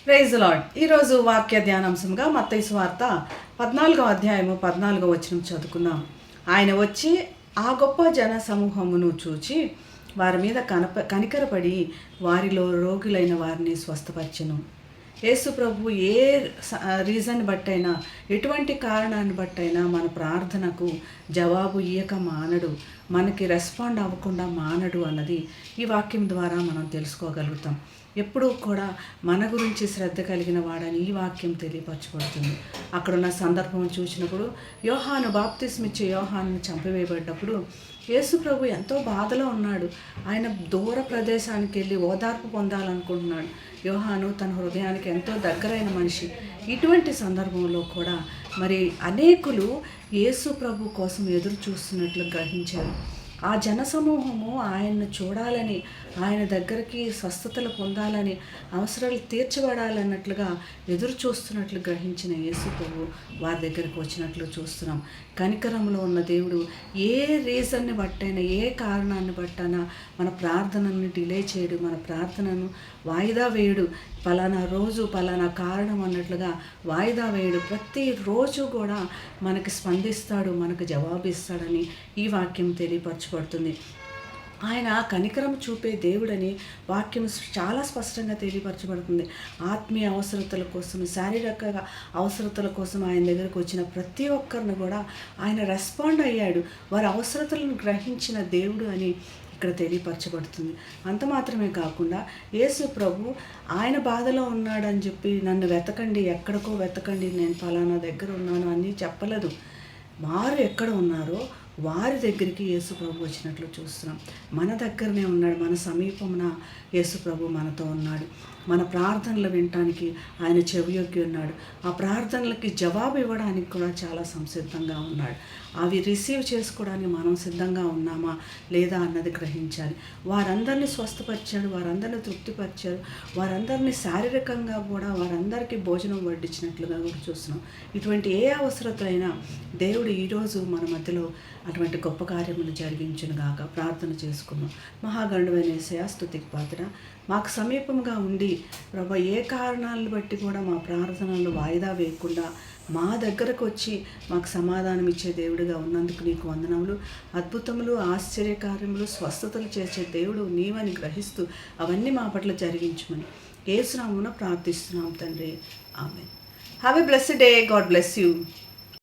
Praise the lord. ఈరోజు వాక్య ధ్యానాంశంగా మత్తయి సువార్త 14వ అధ్యాయము 14వ వచనం చదువుకుందాం. ఆయన వచ్చి ఆ గొప్ప జన సమూహమును చూచి వారి మీద కనికరపడి వారిలో రోగులైన వారిని స్వస్థపరచెను. యేసు ప్రభు ఏ రీజన్ బట్టైనా, ఎటువంటి కారణాన్ని బట్టైనా మన ప్రార్థనకు జవాబు ఇయ్యక మానడు, మనకి రెస్పాండ్ అవ్వకుండా మానడు అన్నది ఈ వాక్యం ద్వారా మనం తెలుసుకోగలుగుతాం. ఎప్పుడూ కూడా మన గురించి శ్రద్ధ కలిగిన వాడని ఈ వాక్యం తెలియపరచబడుతుంది. అక్కడున్న సందర్భం చూసినప్పుడు యోహాను, బాప్తిస్మిచ్చే యోహాను చంపివేయబడ్డప్పుడు యేసు ప్రభు ఎంతో బాధలో ఉన్నాడు. ఆయన దూర ప్రదేశానికి వెళ్ళి ఓదార్పు పొందాలనుకుంటున్నాడు. యోహాను తన హృదయానికి ఎంతో దగ్గరైన మనిషి. ఇటువంటి సందర్భంలో కూడా మరి అనేకులు యేసు ప్రభు కోసం ఎదురు చూస్తున్నట్లు గ్రహించారు. ఆ జనసమూహము ఆయన్ను చూడాలని, ఆయన దగ్గరికి స్వస్థతలు పొందాలని, అవసరాలు తీర్చబడాలన్నట్లుగా ఎదురు చూస్తున్నట్లు గ్రహించిన యేసు ప్రభు వారి దగ్గరికి వచ్చినట్లు చూస్తున్నాం. కనికరంలో ఉన్న దేవుడు ఏ రీజన్ని బట్టైనా, ఏ కారణాన్ని బట్టైనా మన ప్రార్థనను డిలే చేయడు, మన ప్రార్థనను వాయిదా వేయడు. పలానా రోజు పలానా కారణం అన్నట్లుగా వాయిదా వేయడు. ప్రతిరోజు కూడా మనకి స్పందిస్తాడు, మనకు జవాబిస్తాడని ఈ వాక్యం తెలియపరచబడుతుంది. ఆయన కనికరం చూపే దేవుడని వాక్యం చాలా స్పష్టంగా తెలియపరచబడుతుంది. ఆత్మీయ అవసరతల కోసం, శారీరక అవసరతల కోసం ఆయన దగ్గరకు వచ్చిన ప్రతి ఒక్కరిని కూడా ఆయన రెస్పాండ్ అయ్యాడు. వారి అవసరతలను గ్రహించిన దేవుడు అని ఇక్కడ తెలియపరచబడుతుంది. అంత మాత్రమే కాకుండా యేసు ప్రభు ఆయన బాధలో ఉన్నాడని చెప్పి నన్ను వెతకండి, ఎక్కడికో వెతకండి, నేను ఫలానా దగ్గర ఉన్నాను అని చెప్పలేదు. వారు ఎక్కడ ఉన్నారో వారి దగ్గరికి యేసు ప్రభు వచ్చినట్లు చూస్తున్నాం. మన దగ్గరనే ఉన్నాడు, మన సమీపమున యేసు ప్రభు మనతో ఉన్నాడు. మన ప్రార్థనలు వినటానికి ఆయన చెవియొగ్గి ఉన్నాడు. ఆ ప్రార్థనలకి జవాబు ఇవ్వడానికి కూడా చాలా సంసిద్ధంగా ఉన్నాడు. అవి రిసీవ్ చేసుకోవడానికి మనం సిద్ధంగా ఉన్నామా లేదా అన్నది గ్రహించాలి. వారందరినీ స్వస్థపరిచాడు, వారందరినీ తృప్తిపరిచాడు, వారందరినీ శారీరకంగా కూడా వారందరికీ భోజనం వడ్డించినట్లుగా కూడా చూస్తున్నాం. ఇటువంటి ఏ అవసరతైనా దేవుడు ఈరోజు మన మధ్యలో అటువంటి గొప్ప కార్యములు జరిగించునుగాక. ప్రార్థన చేసుకున్నాం. మహాగణుడైన యేసయ్యా, స్తుతికి పాత్ర, మాకు సమీపంగా ఉండి ప్రభు ఏ కారణాలను బట్టి కూడా మా ప్రార్థనలు వాయిదా వేయకుండా మా దగ్గరకు వచ్చి మాకు సమాధానం ఇచ్చే దేవుడిగా ఉన్నందుకు నీకు వందనములు. అద్భుతములు, ఆశ్చర్యకార్యములు, స్వస్థతలు చేసే దేవుడు నీవని గ్రహిస్తూ అవన్నీ మా పట్ల జరిగించమని యేసు నామమున ప్రార్థిస్తున్నాం తండ్రి. ఆమేన్. Have a blessed day. God bless you.